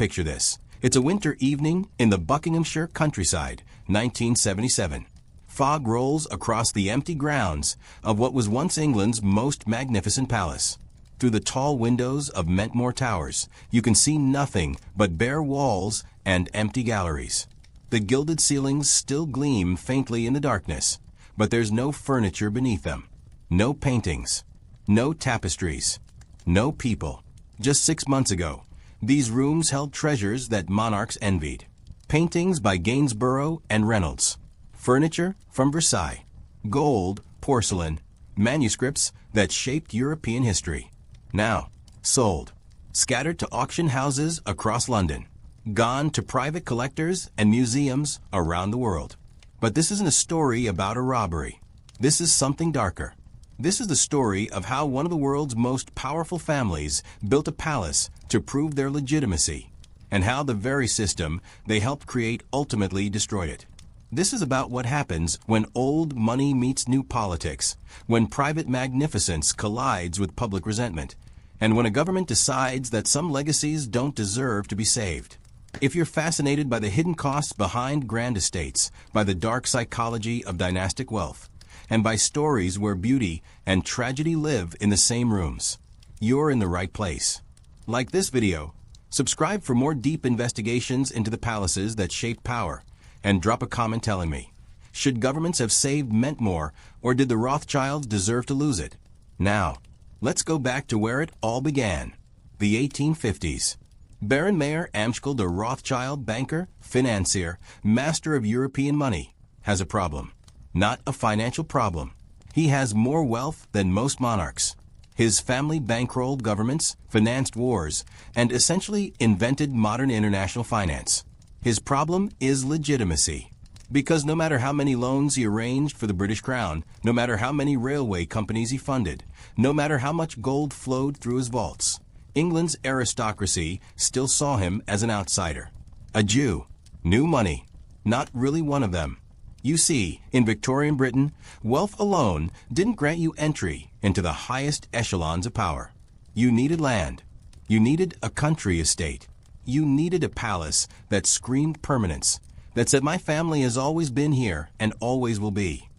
picture this. It's a winter evening in the Buckinghamshire countryside, 1977. Fog rolls across the empty grounds of what was once England's most magnificent palace. Through the tall windows of Mentmore Towers, you can see nothing but bare walls and empty galleries. The gilded ceilings still gleam faintly in the darkness, but there's no furniture beneath them. No paintings. No tapestries. No people. Just 6 months ago, these rooms held treasures that monarchs envied. Paintings by Gainsborough and Reynolds. Furniture from Versailles. Gold, porcelain, manuscripts that shaped European history. Now, sold. Scattered to auction houses across London. Gone to private collectors and museums around the world. But this isn't a story about a robbery. This is something darker. This is the story of how one of the world's most powerful families built a palace to prove their legitimacy, and how the very system they helped create ultimately destroyed it. This is about what happens when old money meets new politics, when private magnificence collides with public resentment, and when a government decides that some legacies don't deserve to be saved. If you're fascinated by the hidden costs behind grand estates, by the dark psychology of dynastic wealth, and by stories where beauty and tragedy live in the same rooms, you're in the right place. Like this video, subscribe for more deep investigations into the palaces that shaped power, and drop a comment telling me, should governments have saved Mentmore, or did the Rothschilds deserve to lose it? Now, let's go back to where it all began, the 1850s. Baron Mayer Archibald de Rothschild, banker, financier, master of European money, has a problem. Not a financial problem. He has more wealth than most monarchs. His family bankrolled governments, financed wars, and essentially invented modern international finance. His problem is legitimacy. Because no matter how many loans he arranged for the British Crown, no matter how many railway companies he funded, no matter how much gold flowed through his vaults, England's aristocracy still saw him as an outsider. A Jew. New money. Not really one of them. You see, in Victorian Britain, wealth alone didn't grant you entry into the highest echelons of power. You needed land. You needed a country estate. You needed a palace that screamed permanence, that said my family has always been here and always will be.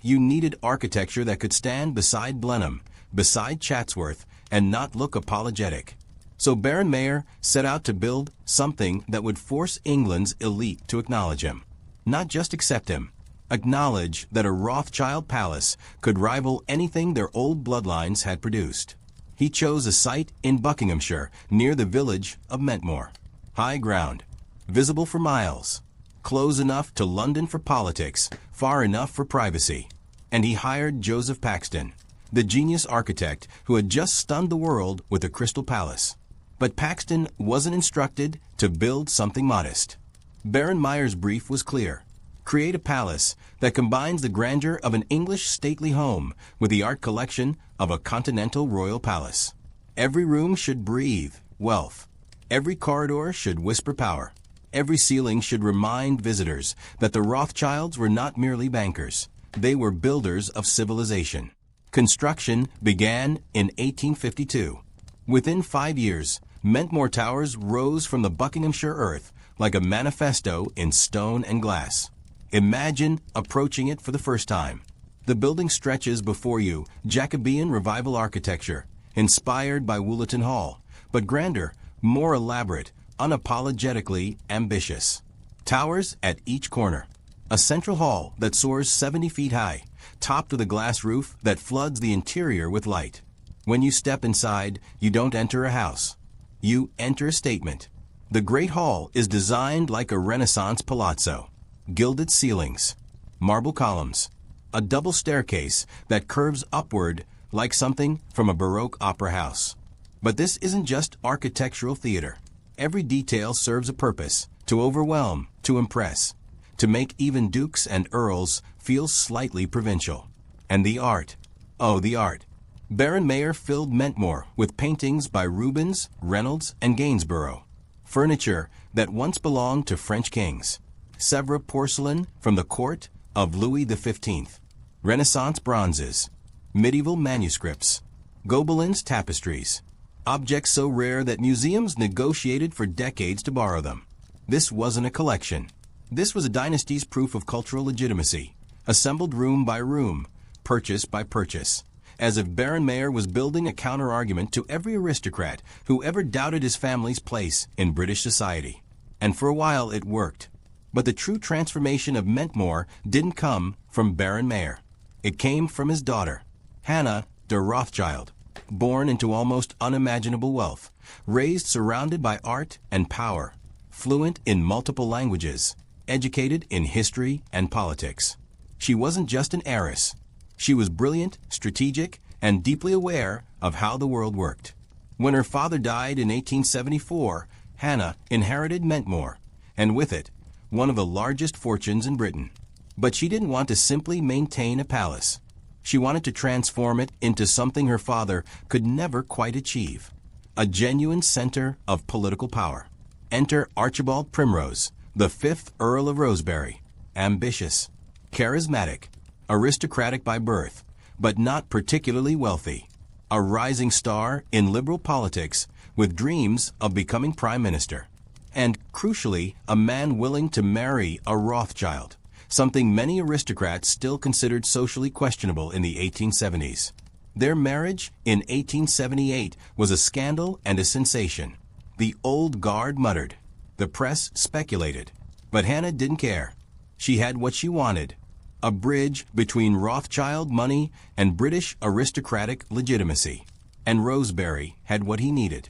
You needed architecture that could stand beside Blenheim, beside Chatsworth, and not look apologetic. So Baron Mayer set out to build something that would force England's elite to acknowledge him. Not just accept him, acknowledge that a Rothschild palace could rival anything their old bloodlines had produced. He chose a site in Buckinghamshire near the village of Mentmore. High ground, visible for miles, close enough to London for politics, far enough for privacy. And he hired Joseph Paxton, the genius architect who had just stunned the world with the Crystal Palace. But Paxton wasn't instructed to build something modest. Baron Mayer's brief was clear. Create a palace that combines the grandeur of an English stately home with the art collection of a continental royal palace. Every room should breathe wealth. Every corridor should whisper power. Every ceiling should remind visitors that the Rothschilds were not merely bankers. They were builders of civilization. Construction began in 1852. Within 5 years, Mentmore Towers rose from the Buckinghamshire earth like a manifesto in stone and glass. Imagine approaching it for the first time. The building stretches before you, Jacobean revival architecture, inspired by Woollerton Hall, but grander, more elaborate, unapologetically ambitious. Towers at each corner. A central hall that soars 70 feet high, topped with a glass roof that floods the interior with light. When you step inside, you don't enter a house. You enter a statement. The Great Hall is designed like a Renaissance palazzo. Gilded ceilings, marble columns, a double staircase that curves upward like something from a Baroque opera house. But this isn't just architectural theater. Every detail serves a purpose: to overwhelm, to impress, to make even dukes and earls feel slightly provincial. And the art. Oh, the art. Baron Mayer filled Mentmore with paintings by Rubens, Reynolds, and Gainsborough. Furniture that once belonged to French kings. Sèvres porcelain from the court of Louis XV. Renaissance bronzes. Medieval manuscripts. Gobelins tapestries. objects so rare that museums negotiated for decades to borrow them. This wasn't a collection. This was a dynasty's proof of cultural legitimacy, assembled room by room, purchase by purchase, as if Baron Mayer was building a counter-argument to every aristocrat who ever doubted his family's place in British society. And for a while it worked. But the true transformation of Mentmore didn't come from Baron Mayer. It came from his daughter, Hannah de Rothschild, born into almost unimaginable wealth, raised surrounded by art and power, fluent in multiple languages, educated in history and politics. She wasn't just an heiress. She was brilliant, strategic, and deeply aware of how the world worked. When her father died in 1874, Hannah inherited Mentmore, and with it, one of the largest fortunes in Britain. But she didn't want to simply maintain a palace. She wanted to transform it into something her father could never quite achieve: a genuine center of political power. Enter Archibald Primrose, the 5th Earl of Rosebery, ambitious, charismatic, aristocratic by birth, but not particularly wealthy, a rising star in liberal politics with dreams of becoming prime minister, and, crucially, a man willing to marry a Rothschild, something many aristocrats still considered socially questionable in the 1870s. Their marriage in 1878 was a scandal and a sensation. The old guard muttered. The press speculated. But Hannah didn't care. She had what she wanted: a bridge between Rothschild money and British aristocratic legitimacy. And Rosebery had what he needed: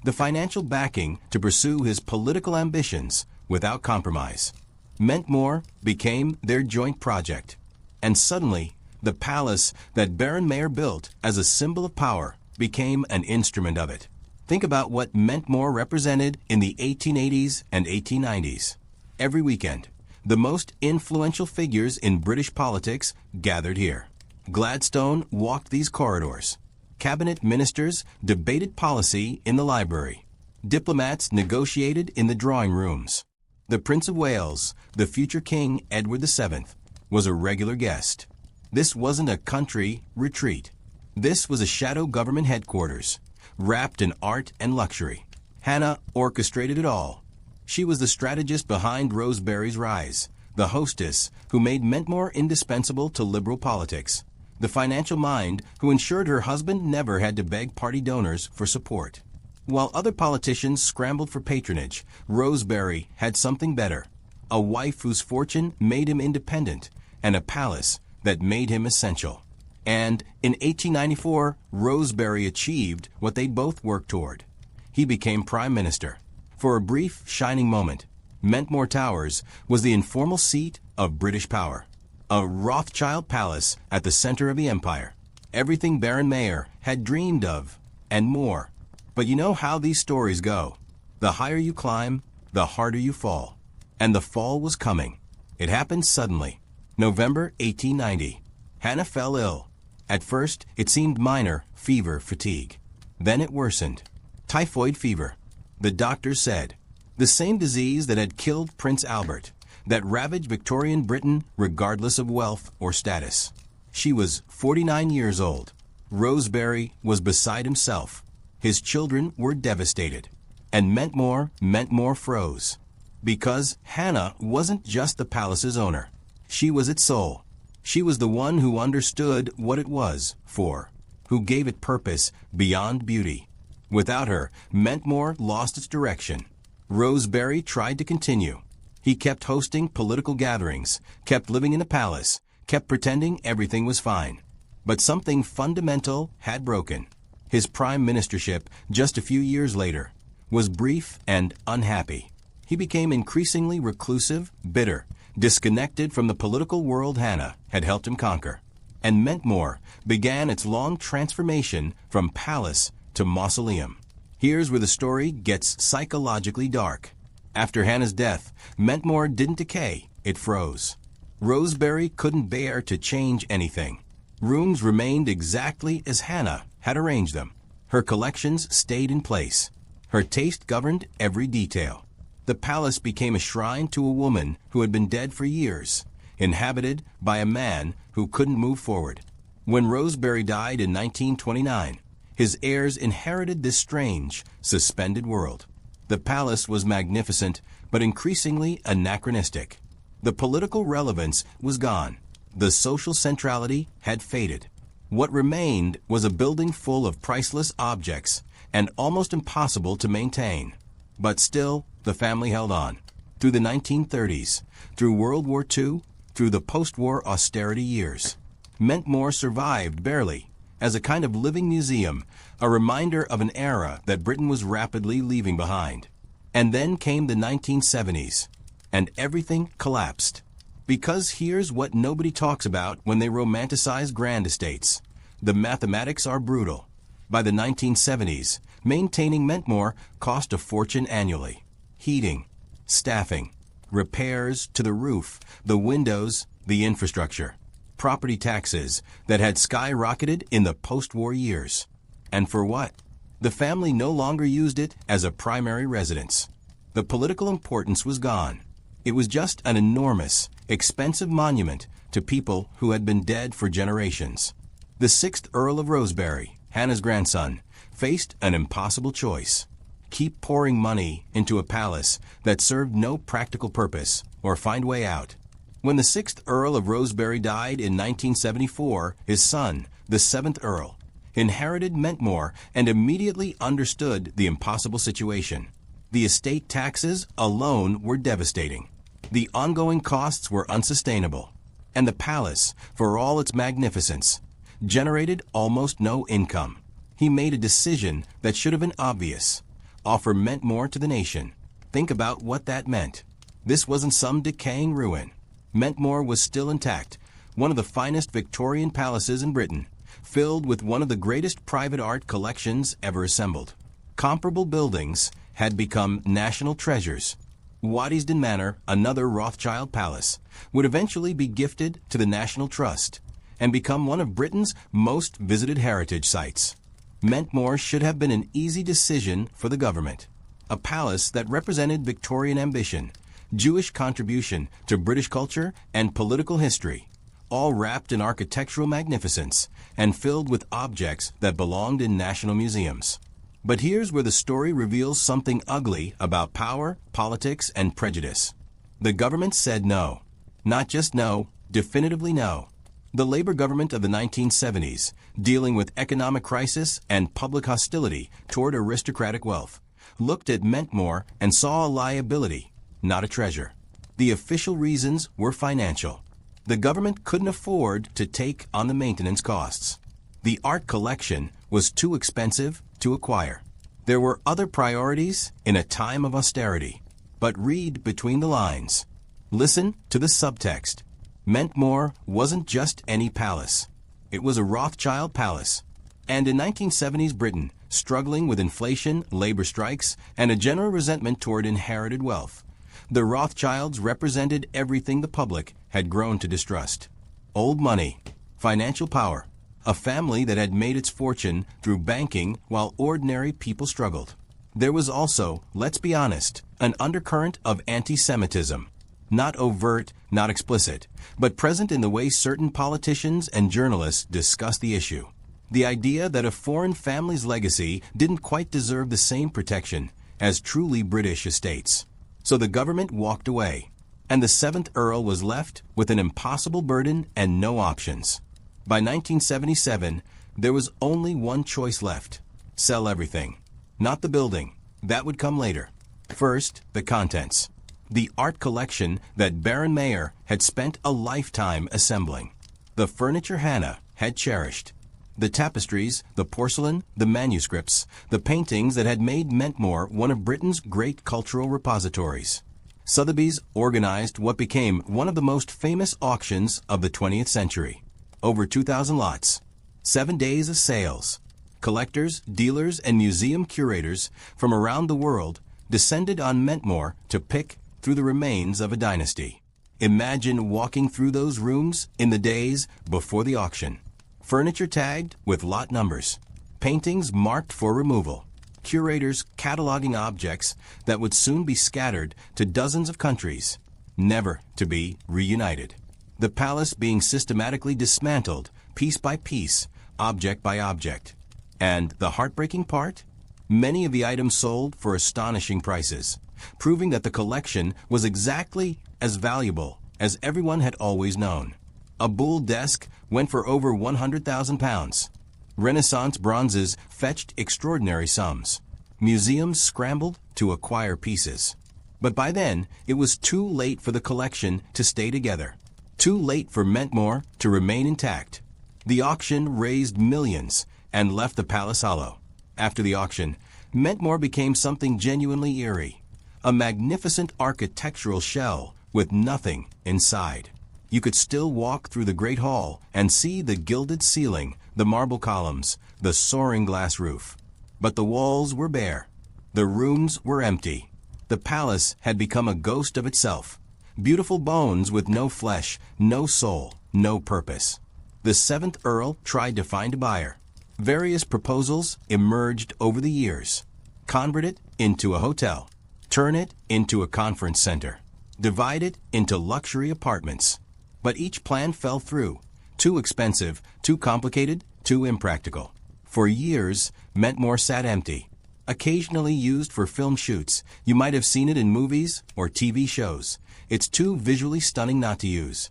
the financial backing to pursue his political ambitions without compromise. Mentmore became their joint project. And suddenly, the palace that Baron Mayer built as a symbol of power became an instrument of it. Think about what Mentmore represented in the 1880s and 1890s. Every weekend, the most influential figures in British politics gathered here. Gladstone walked these corridors. Cabinet ministers debated policy in the library. Diplomats negotiated in the drawing rooms. The Prince of Wales, the future King Edward VII, was a regular guest. This wasn't a country retreat. This was a shadow government headquarters, wrapped in art and luxury. Hannah orchestrated it all. She was the strategist behind Rosebery's rise, the hostess who made Mentmore indispensable to liberal politics, the financial mind who ensured her husband never had to beg party donors for support. While other politicians scrambled for patronage, Rosebery had something better: a wife whose fortune made him independent, and a palace that made him essential. And in 1894, Rosebery achieved what they both worked toward. He became prime minister. For a brief, shining moment, Mentmore Towers was the informal seat of British power. A Rothschild palace at the center of the empire. Everything Baron Mayer had dreamed of, and more. But you know how these stories go. The higher you climb, the harder you fall. And the fall was coming. It happened suddenly. November 1890. Hannah fell ill. At first, it seemed minor fever fatigue. Then it worsened. Typhoid fever. The doctors said. The same disease that had killed Prince Albert, that ravaged Victorian Britain regardless of wealth or status. She was 49 years old. Rosebery was beside himself. His children were devastated. And Mentmore froze. Because Hannah wasn't just the palace's owner. She was its soul. She was the one who understood what it was for, who gave it purpose beyond beauty. Without her, Mentmore lost its direction. Rosebery tried to continue. He kept hosting political gatherings, kept living in a palace, kept pretending everything was fine. But something fundamental had broken. His prime ministership, just a few years later, was brief and unhappy. He became increasingly reclusive, bitter, disconnected from the political world Hannah had helped him conquer. And Mentmore began its long transformation from palace to mausoleum. Here's where the story gets psychologically dark. After Hannah's death, Mentmore didn't decay, it froze. Rosebery couldn't bear to change anything. Rooms remained exactly as Hannah had arranged them. Her collections stayed in place. Her taste governed every detail. The palace became a shrine to a woman who had been dead for years, inhabited by a man who couldn't move forward. When Rosebery died in 1929, His heirs inherited this strange, suspended world. The palace was magnificent, but increasingly anachronistic. The political relevance was gone. The social centrality had faded. What remained was a building full of priceless objects and almost impossible to maintain. But still, the family held on. Through the 1930s, through World War II, through the post-war austerity years. Mentmore survived barely, as a kind of living museum, a reminder of an era that Britain was rapidly leaving behind. And then came the 1970s, and everything collapsed. Because here's what nobody talks about when they romanticize grand estates. The mathematics are brutal. By the 1970s, maintaining Mentmore cost a fortune annually. Heating, staffing, repairs to the roof, the windows, the infrastructure. Property taxes that had skyrocketed in the post-war years. And for what? The family no longer used it as a primary residence. The political importance was gone. It was just an enormous, expensive monument to people who had been dead for generations. The 6th Earl of Rosebery, Hannah's grandson, faced an impossible choice. Keep pouring money into a palace that served no practical purpose, or find way out. When the 6th Earl of Rosebery died in 1974, his son, the 7th Earl, inherited Mentmore and immediately understood the impossible situation. The estate taxes alone were devastating. The ongoing costs were unsustainable. And the palace, for all its magnificence, generated almost no income. He made a decision that should have been obvious. Offer Mentmore to the nation. Think about what that meant. This wasn't some decaying ruin. Mentmore was still intact, one of the finest Victorian palaces in Britain, filled with one of the greatest private art collections ever assembled. Comparable buildings had become national treasures. Waddesdon Manor, another Rothschild palace, would eventually be gifted to the National Trust and become one of Britain's most visited heritage sites. Mentmore should have been an easy decision for the government. A palace that represented Victorian ambition, Jewish contribution to British culture and political history, all wrapped in architectural magnificence and filled with objects that belonged in national museums. But here's where the story reveals something ugly about power, politics, and prejudice. The government said no. Not just no, definitively no. The Labour government of the 1970s, dealing with economic crisis and public hostility toward aristocratic wealth, looked at Mentmore and saw a liability, not a treasure. The official reasons were financial. The government couldn't afford to take on the maintenance costs. The art collection was too expensive to acquire. There were other priorities in a time of austerity. But read between the lines. Listen to the subtext. Mentmore wasn't just any palace. It was a Rothschild palace. And in 1970s Britain, struggling with inflation, labor strikes, and a general resentment toward inherited wealth, the Rothschilds represented everything the public had grown to distrust. Old money, financial power, a family that had made its fortune through banking while ordinary people struggled. There was also, let's be honest, an undercurrent of anti-Semitism. Not overt, not explicit, but present in the way certain politicians and journalists discuss the issue. The idea that a foreign family's legacy didn't quite deserve the same protection as truly British estates. So the government walked away, and the 7th Earl was left with an impossible burden and no options. By 1977, there was only one choice left. Sell everything. Not the building. That would come later. First, the contents. The art collection that Baron Mayer had spent a lifetime assembling. The furniture Hannah had cherished. The tapestries, the porcelain, the manuscripts, the paintings that had made Mentmore one of Britain's great cultural repositories. Sotheby's organized what became one of the most famous auctions of the 20th century. Over 2,000 lots. 7 days of sales. Collectors, dealers, and museum curators from around the world descended on Mentmore to pick through the remains of a dynasty. Imagine walking through those rooms in the days before the auction. Furniture tagged with lot numbers. Paintings marked for removal. Curators cataloging objects that would soon be scattered to dozens of countries, never to be reunited. The palace being systematically dismantled, piece by piece, object by object. And the heartbreaking part? Many of the items sold for astonishing prices, proving that the collection was exactly as valuable as everyone had always known. A buhl desk went for over £100,000. Renaissance bronzes fetched extraordinary sums. Museums scrambled to acquire pieces. But by then, it was too late for the collection to stay together. Too late for Mentmore to remain intact. The auction raised millions and left the palace hollow. After the auction, Mentmore became something genuinely eerie. A magnificent architectural shell with nothing inside. You could still walk through the Great Hall and see the gilded ceiling, the marble columns, the soaring glass roof. But the walls were bare. The rooms were empty. The palace had become a ghost of itself. Beautiful bones with no flesh, no soul, no purpose. The 7th Earl tried to find a buyer. Various proposals emerged over the years. Convert it into a hotel. Turn it into a conference center. Divide it into luxury apartments. But each plan fell through. Too expensive, too complicated, too impractical. For years, Mentmore sat empty. Occasionally used for film shoots, you might have seen it in movies or TV shows. It's too visually stunning not to use.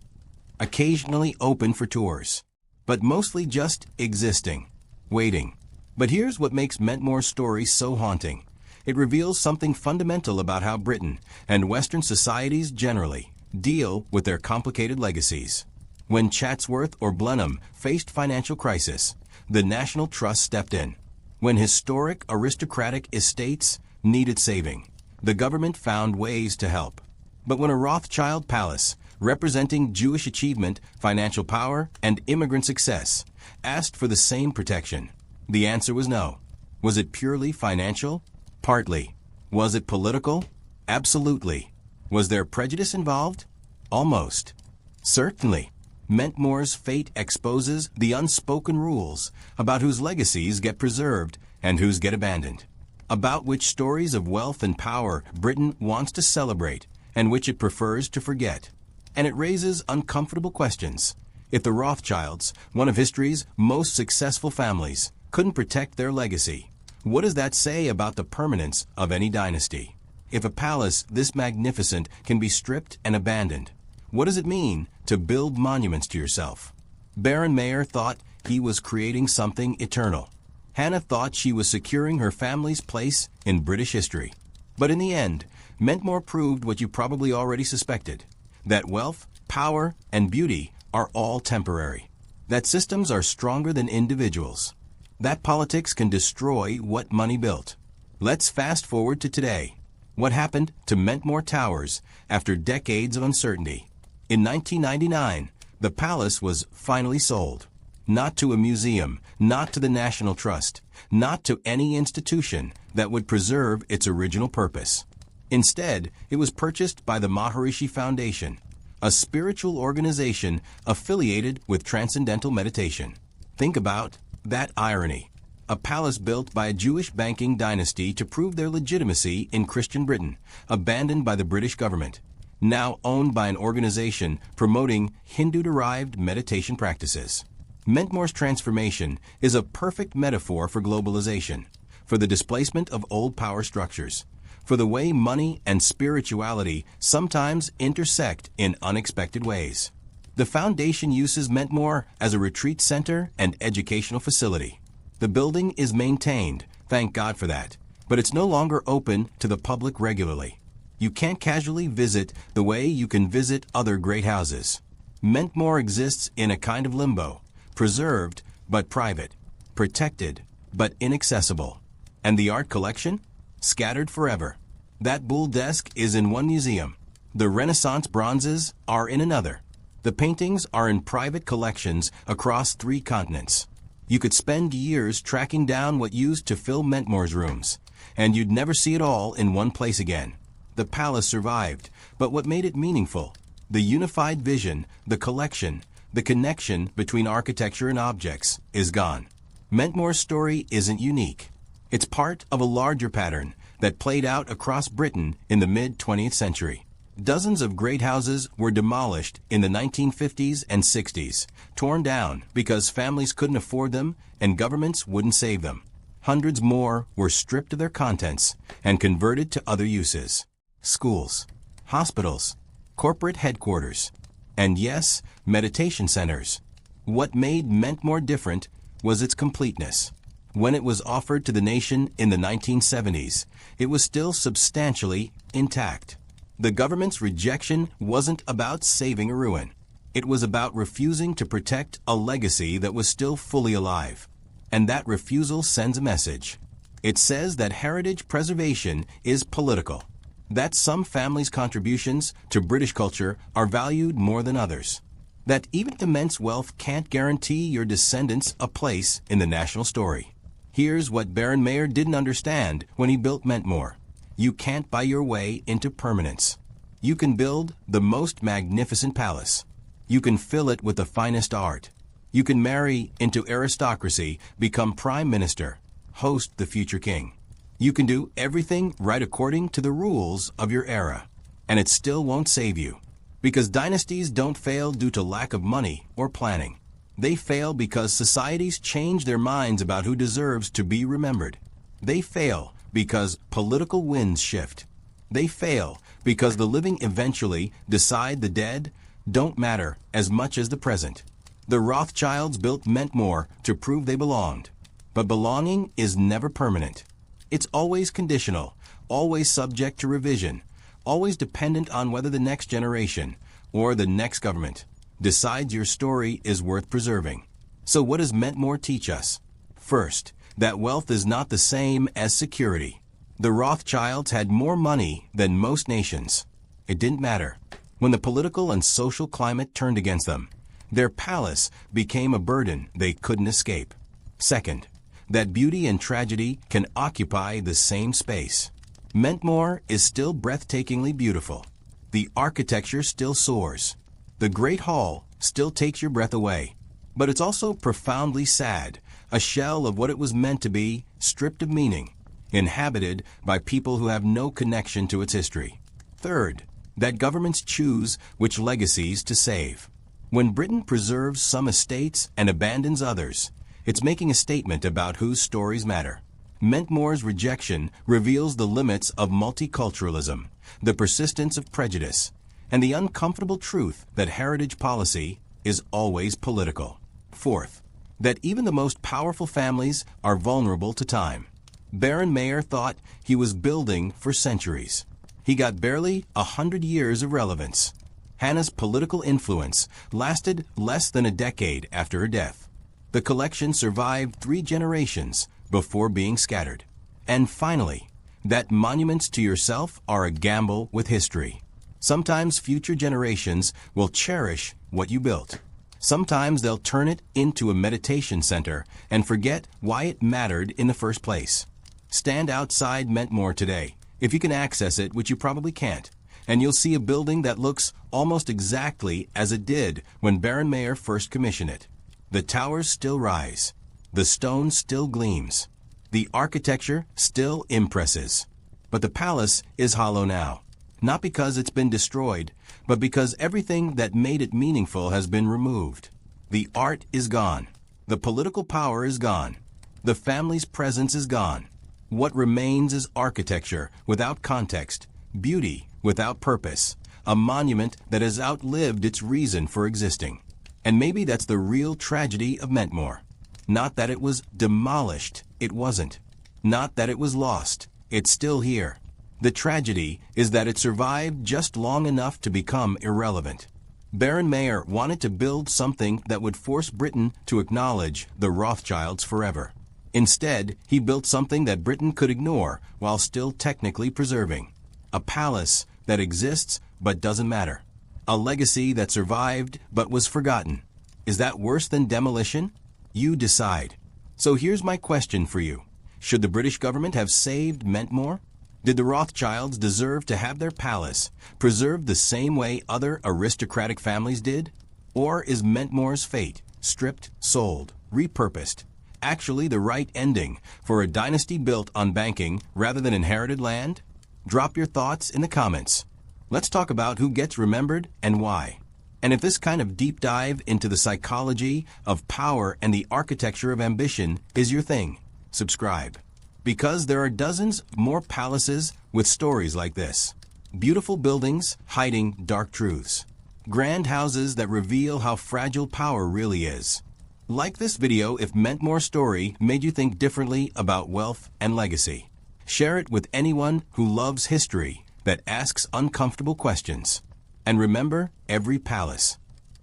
Occasionally open for tours, but mostly just existing, waiting. But here's what makes Mentmore's story so haunting. It reveals something fundamental about how Britain, and Western societies generally, deal with their complicated legacies. When Chatsworth or Blenheim faced financial crisis, the National Trust stepped in. When historic aristocratic estates needed saving, the government found ways to help. But when a Rothschild palace, representing Jewish achievement, financial power, and immigrant success, asked for the same protection, the answer was no. Was it purely financial? Partly. Was it political? Absolutely. Was there prejudice involved? Almost. Certainly. Mentmore's fate exposes the unspoken rules about whose legacies get preserved and whose get abandoned, about which stories of wealth and power Britain wants to celebrate and which it prefers to forget. And it raises uncomfortable questions. If the Rothschilds, one of history's most successful families, couldn't protect their legacy, what does that say about the permanence of any dynasty? If a palace this magnificent can be stripped and abandoned, what does it mean to build monuments to yourself? Baron Mayer thought he was creating something eternal. Hannah thought she was securing her family's place in British history. But in the end, Mentmore proved what you probably already suspected, that wealth, power, and beauty are all temporary, that systems are stronger than individuals, that politics can destroy what money built. Let's fast forward to today. What happened to Mentmore Towers after decades of uncertainty? In 1999, the palace was finally sold. Not to a museum, not to the National Trust, not to any institution that would preserve its original purpose. Instead, it was purchased by the Maharishi Foundation, a spiritual organization affiliated with transcendental meditation. Think about that irony. A palace built by a Jewish banking dynasty to prove their legitimacy in Christian Britain, abandoned by the British government, now owned by an organization promoting Hindu-derived meditation practices. Mentmore's transformation is a perfect metaphor for globalization, for the displacement of old power structures, for the way money and spirituality sometimes intersect in unexpected ways. The foundation uses Mentmore as a retreat center and educational facility. The building is maintained, thank God for that, but it's no longer open to the public regularly. You can't casually visit the way you can visit other great houses. Mentmore exists in a kind of limbo, preserved but private, protected but inaccessible. And the art collection? Scattered forever. That buhl desk is in one museum. The Renaissance bronzes are in another. The paintings are in private collections across 3 continents. You could spend years tracking down what used to fill Mentmore's rooms, and you'd never see it all in one place again. The palace survived, but what made it meaningful? The unified vision, the collection, the connection between architecture and objects is gone. Mentmore's story isn't unique. It's part of a larger pattern that played out across Britain in the mid-20th century. Dozens of great houses were demolished in the 1950s and 60s, torn down because families couldn't afford them and governments wouldn't save them. Hundreds more were stripped of their contents and converted to other uses. Schools, hospitals, corporate headquarters, and yes, meditation centers. What made Mentmore different was its completeness. When it was offered to the nation in the 1970s, it was still substantially intact. The government's rejection wasn't about saving a ruin. It was about refusing to protect a legacy that was still fully alive. And that refusal sends a message. It says that heritage preservation is political, that some families' contributions to British culture are valued more than others, that even immense wealth can't guarantee your descendants a place in the national story. Here's what Baron Mayer didn't understand when he built Mentmore. You can't buy your way into permanence. You can build the most magnificent palace. You can fill it with the finest art. You can marry into aristocracy, become prime minister, host the future king. You can do everything right according to the rules of your era, and it still won't save you. Because dynasties don't fail due to lack of money or planning. They fail because societies change their minds about who deserves to be remembered. They fail because political winds shift. They fail because the living eventually decide the dead don't matter as much as the present. The Rothschilds built Mentmore to prove they belonged. But belonging is never permanent. It's always conditional, always subject to revision, always dependent on whether the next generation or the next government decides your story is worth preserving. So what does Mentmore teach us? First, that wealth is not the same as security. The Rothschilds had more money than most nations. It didn't matter. When the political and social climate turned against them, their palace became a burden they couldn't escape. Second, that beauty and tragedy can occupy the same space. Mentmore is still breathtakingly beautiful. The architecture still soars. The Great Hall still takes your breath away. But it's also profoundly sad, a shell of what it was meant to be, stripped of meaning, inhabited by people who have no connection to its history. Third, that governments choose which legacies to save. When Britain preserves some estates and abandons others, it's making a statement about whose stories matter. Mentmore's rejection reveals the limits of multiculturalism, the persistence of prejudice, and the uncomfortable truth that heritage policy is always political. Fourth, that even the most powerful families are vulnerable to time. Baron Mayer thought he was building for centuries. He got barely 100 years of relevance. Hannah's political influence lasted less than a decade after her death. The collection survived 3 generations before being scattered. And finally, that monuments to yourself are a gamble with history. Sometimes future generations will cherish what you built. Sometimes they'll turn it into a meditation center and forget why it mattered in the first place. Stand outside Mentmore today, if you can access it, which you probably can't, and you'll see a building that looks almost exactly as it did when Baron Mayer first commissioned it. The towers still rise. The stone still gleams. The architecture still impresses. But the palace is hollow now, not because it's been destroyed, but because everything that made it meaningful has been removed. The art is gone. The political power is gone. The family's presence is gone. What remains is architecture without context, beauty without purpose, a monument that has outlived its reason for existing. And maybe that's the real tragedy of Mentmore. Not that it was demolished, it wasn't. Not that it was lost, it's still here. The tragedy is that it survived just long enough to become irrelevant. Baron Mayer wanted to build something that would force Britain to acknowledge the Rothschilds forever. Instead, he built something that Britain could ignore while still technically preserving. A palace that exists but doesn't matter. A legacy that survived but was forgotten. Is that worse than demolition? You decide. So here's my question for you. Should the British government have saved Mentmore? Did the Rothschilds deserve to have their palace preserved the same way other aristocratic families did? Or is Mentmore's fate, stripped, sold, repurposed, actually the right ending for a dynasty built on banking rather than inherited land? Drop your thoughts in the comments. Let's talk about who gets remembered and why. And if this kind of deep dive into the psychology of power and the architecture of ambition is your thing, subscribe. Because there are dozens more palaces with stories like this. Beautiful buildings hiding dark truths. Grand houses that reveal how fragile power really is. Like this video if Mentmore's story made you think differently about wealth and legacy. Share it with anyone who loves history that asks uncomfortable questions. And remember, every palace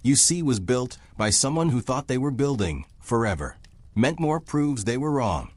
you see was built by someone who thought they were building forever. Mentmore proves they were wrong.